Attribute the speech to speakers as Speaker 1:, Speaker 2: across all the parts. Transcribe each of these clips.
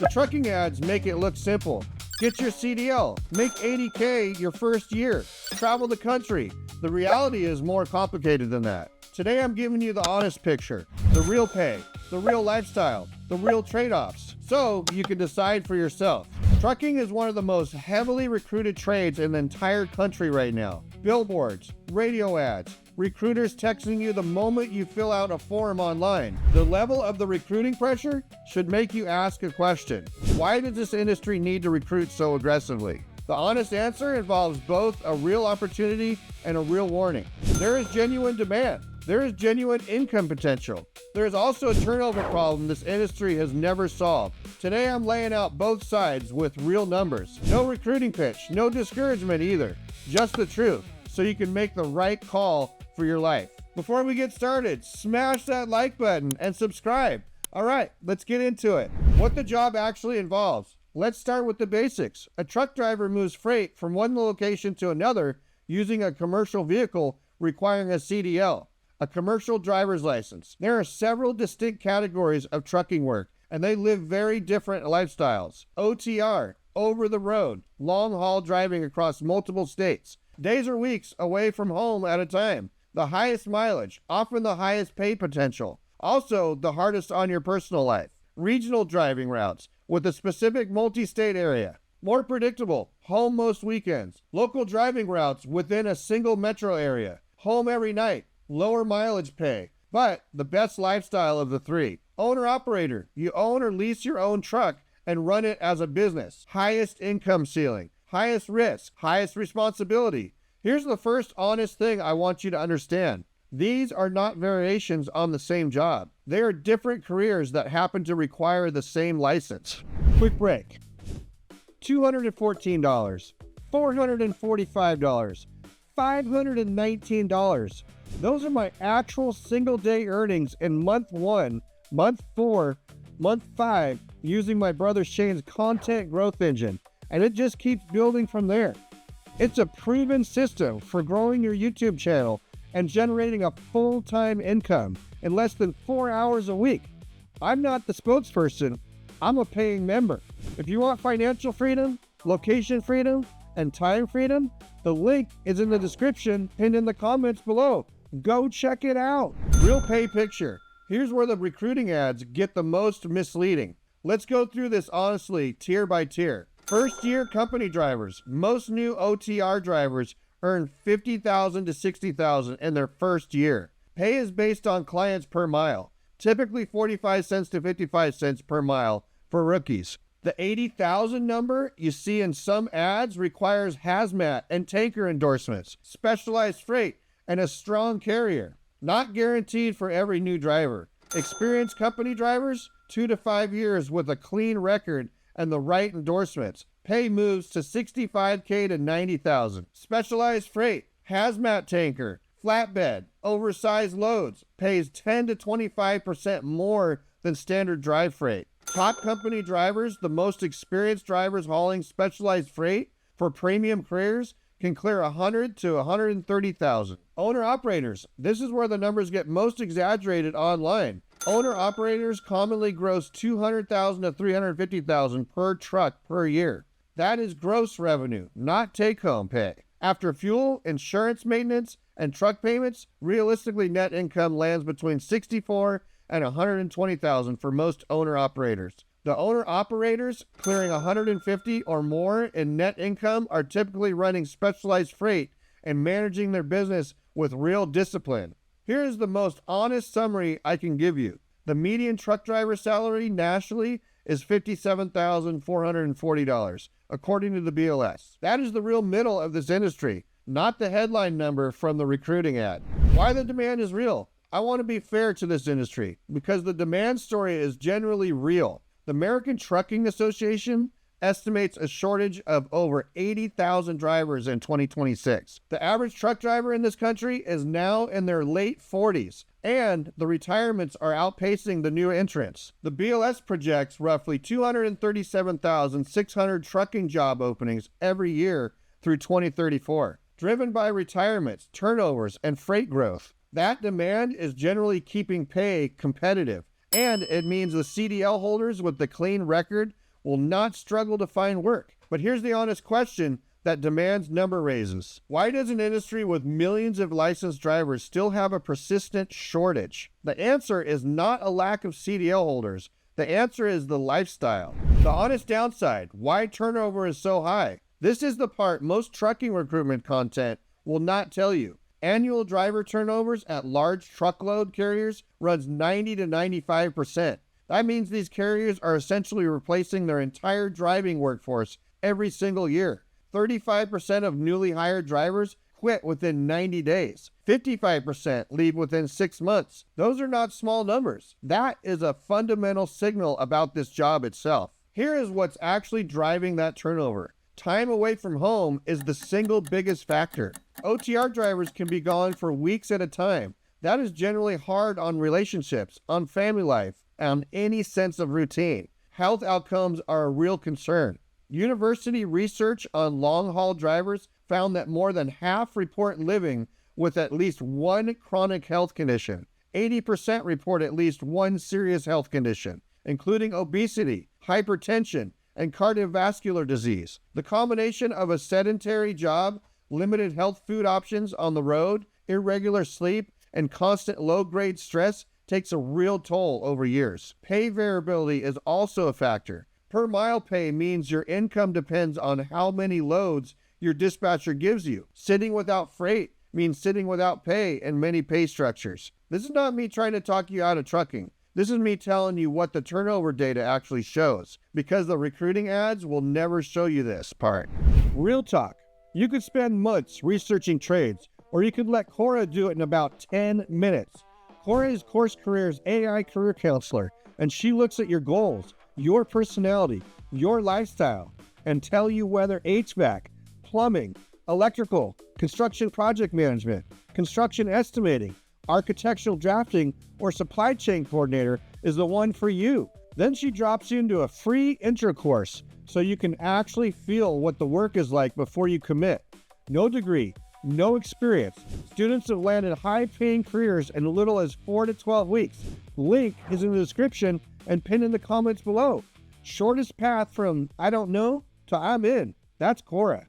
Speaker 1: The trucking ads make it look simple. Get your CDL, make $80K your first year, travel the country. The reality is more complicated than that. Today I'm giving you the honest picture, the real pay, the real lifestyle, the real trade-offs, so you can decide for yourself. Trucking is one of the most heavily recruited trades in the entire country right now. Billboards, radio ads, recruiters texting you the moment you fill out a form online. The level of the recruiting pressure should make you ask a question. Why does this industry need to recruit so aggressively? The honest answer involves both a real opportunity and a real warning. There is genuine demand. There is genuine income potential. There is also a turnover problem this industry has never solved. Today I'm laying out both sides with real numbers. No recruiting pitch, no discouragement either. Just the truth, so you can make the right call for your life. Before we get started, smash that like button and subscribe. All right, let's get into it. What the job actually involves. Let's start with the basics. A truck driver moves freight from one location to another using a commercial vehicle requiring a CDL, a commercial driver's license. There are several distinct categories of trucking work, and they live very different lifestyles. OTR, over the road, long haul driving across multiple states, days or weeks away from home at a time. The highest mileage, often the highest pay potential. Also, the hardest on your personal life. Regional driving routes with a specific multi-state area. More predictable, home most weekends. Local driving routes within a single metro area. Home every night. Lower mileage pay, but the best lifestyle of the three. Owner-operator, you own or lease your own truck and run it as a business. Highest income ceiling, highest risk, highest responsibility. Here's the first honest thing I want you to understand. These are not variations on the same job. They are different careers that happen to require the same license. Quick break. $214, $445, $519. Those are my actual single day earnings in month 1, month 4, month 5 using my brother Shane's content growth engine, and it just keeps building from there. It's a proven system for growing your YouTube channel and generating a full-time income in less than 4 hours a week. I'm not the spokesperson, I'm a paying member. If you want financial freedom, location freedom, and time freedom, the link is in the description pinned in the comments below. Go check it out. Real pay picture. Here's where the recruiting ads get the most misleading. Let's go through this honestly, tier by tier. First year company drivers. Most new OTR drivers earn $50,000 to $60,000 in their first year. Pay is based on clients per mile, typically 45 cents to 55 cents per mile for rookies. The 80,000 number you see in some ads requires hazmat and tanker endorsements, specialized freight, and a strong carrier. Not guaranteed for every new driver. Experienced company drivers, 2 to 5 years with a clean record and the right endorsements. Pay moves to $65K to $90,000. Specialized freight, hazmat tanker, flatbed, oversized loads, pays 10 to 25% more than standard drive freight. Top company drivers, the most experienced drivers hauling specialized freight for premium careers, can clear $100,000 to $130,000. Owner-operators, this is where the numbers get most exaggerated online. Owner-operators commonly gross $200,000 to $350,000 per truck per year. That is gross revenue, not take-home pay. After fuel, insurance maintenance, and truck payments, realistically net income lands between $64,000 and $120,000 for most owner-operators. The owner-operators clearing $150,000 or more in net income are typically running specialized freight and managing their business with real discipline. Here is the most honest summary I can give you. The median truck driver salary nationally is $57,440, according to the BLS. That is the real middle of this industry, not the headline number from the recruiting ad. Why the demand is real? I want to be fair to this industry because the demand story is generally real. The American Trucking Association estimates a shortage of over 80,000 drivers in 2026. The average truck driver in this country is now in their late 40s, and the retirements are outpacing the new entrants. The BLS projects roughly 237,600 trucking job openings every year through 2034, driven by retirements, turnovers, and freight growth. That demand is generally keeping pay competitive, and it means the CDL holders with the clean record will not struggle to find work. But here's the honest question that demands number raises. Why does an industry with millions of licensed drivers still have a persistent shortage? The answer is not a lack of CDL holders. The answer is the lifestyle. The honest downside, why turnover is so high. This is the part most trucking recruitment content will not tell you. Annual driver turnovers at large truckload carriers runs 90 to 95%. That means these carriers are essentially replacing their entire driving workforce every single year. 35% of newly hired drivers quit within 90 days. 55% leave within 6 months. Those are not small numbers. That is a fundamental signal about this job itself. Here is what's actually driving that turnover. Time away from home is the single biggest factor. OTR drivers can be gone for weeks at a time. That is generally hard on relationships, on family life, and any sense of routine. Health outcomes are a real concern. University research on long-haul drivers found that more than half report living with at least one chronic health condition. 80% report at least one serious health condition, including obesity, hypertension, and cardiovascular disease. The combination of a sedentary job, limited health food options on the road, irregular sleep, and constant low-grade stress takes a real toll over years. Pay variability is also a factor. Per mile pay means your income depends on how many loads your dispatcher gives you. Sitting without freight means sitting without pay in many pay structures. This is not me trying to talk you out of trucking. This is me telling you what the turnover data actually shows, because the recruiting ads will never show you this part. Real talk. You could spend months researching trades, or you could let Coura do it in about 10 minutes. Coura is Course Career's AI career counselor, and she looks at your goals, your personality, your lifestyle, and tell you whether HVAC, plumbing, electrical, construction project management, construction estimating, architectural drafting, or supply chain coordinator is the one for you. Then she drops you into a free intro course so you can actually feel what the work is like before you commit. No degree, no experience. Students have landed high-paying careers in as little as 4 to 12 weeks. Link is in the description and pinned in the comments below. Shortest path from I don't know to I'm in. That's Coura.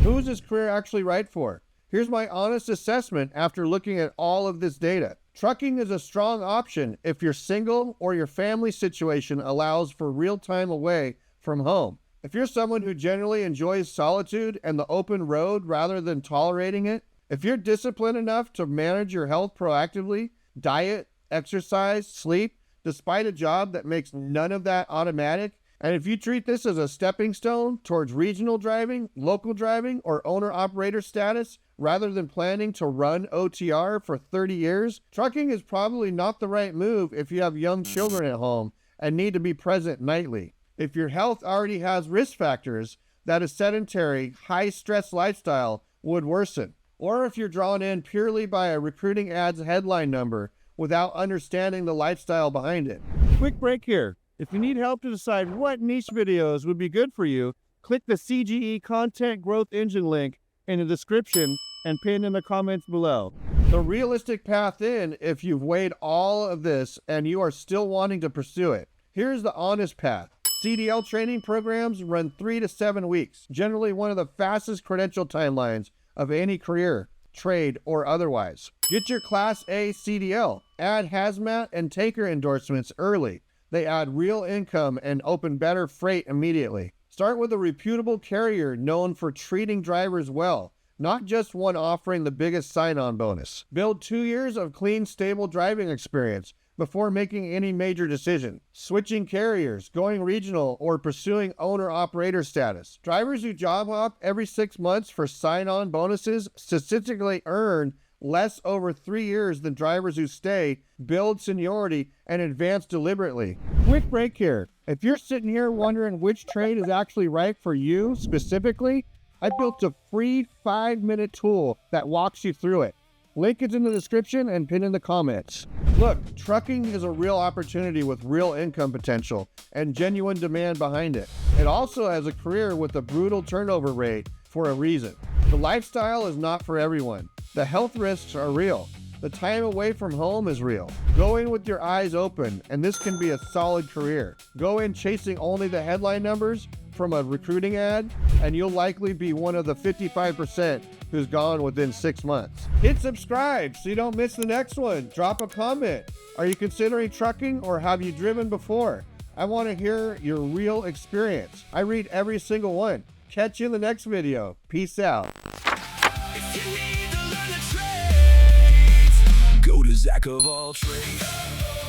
Speaker 1: Who is this career actually right for? Here's my honest assessment after looking at all of this data. Trucking is a strong option if you're single or your family situation allows for real time away from home. If you're someone who generally enjoys solitude and the open road rather than tolerating it, if you're disciplined enough to manage your health proactively, diet, exercise, sleep, despite a job that makes none of that automatic, and if you treat this as a stepping stone towards regional driving, local driving, or owner-operator status, rather than planning to run OTR for 30 years, trucking is probably not the right move if you have young children at home and need to be present nightly. If your health already has risk factors that a sedentary, high-stress lifestyle would worsen, or if you're drawn in purely by a recruiting ad's headline number without understanding the lifestyle behind it. Quick break here. If you need help to decide what niche videos would be good for you, click the CGE Content Growth Engine link in the description and pinned in the comments below. The realistic path in, if you've weighed all of this and you are still wanting to pursue it. Here's the honest path. CDL training programs run 3 to 7 weeks, generally one of the fastest credential timelines of any career, trade, or otherwise. Get your Class A CDL. Add hazmat and tanker endorsements early. They add real income and open better freight immediately. Start with a reputable carrier known for treating drivers well, not just one offering the biggest sign-on bonus. Build 2 years of clean, stable driving experience before making any major decision. Switching carriers, going regional, or pursuing owner-operator status. Drivers who job hop every 6 months for sign-on bonuses statistically earn less over 3 years than drivers who stay, build seniority, and advance deliberately. Quick break here. If you're sitting here wondering which trade is actually right for you specifically, I built a free 5-minute tool that walks you through it. Link is in the description and pinned in the comments. Look, trucking is a real opportunity with real income potential and genuine demand behind it. It also has a career with a brutal turnover rate for a reason. The lifestyle is not for everyone. The health risks are real. The time away from home is real. Go in with your eyes open, and this can be a solid career. Go in chasing only the headline numbers from a recruiting ad, and you'll likely be one of the 55% who's gone within 6 months. Hit subscribe so you don't miss the next one. Drop a comment. Are you considering trucking, or have you driven before? I want to hear your real experience. I read every single one. Catch you in the next video. Peace out.
Speaker 2: If you need to learn a trade, go to Jack of all trades.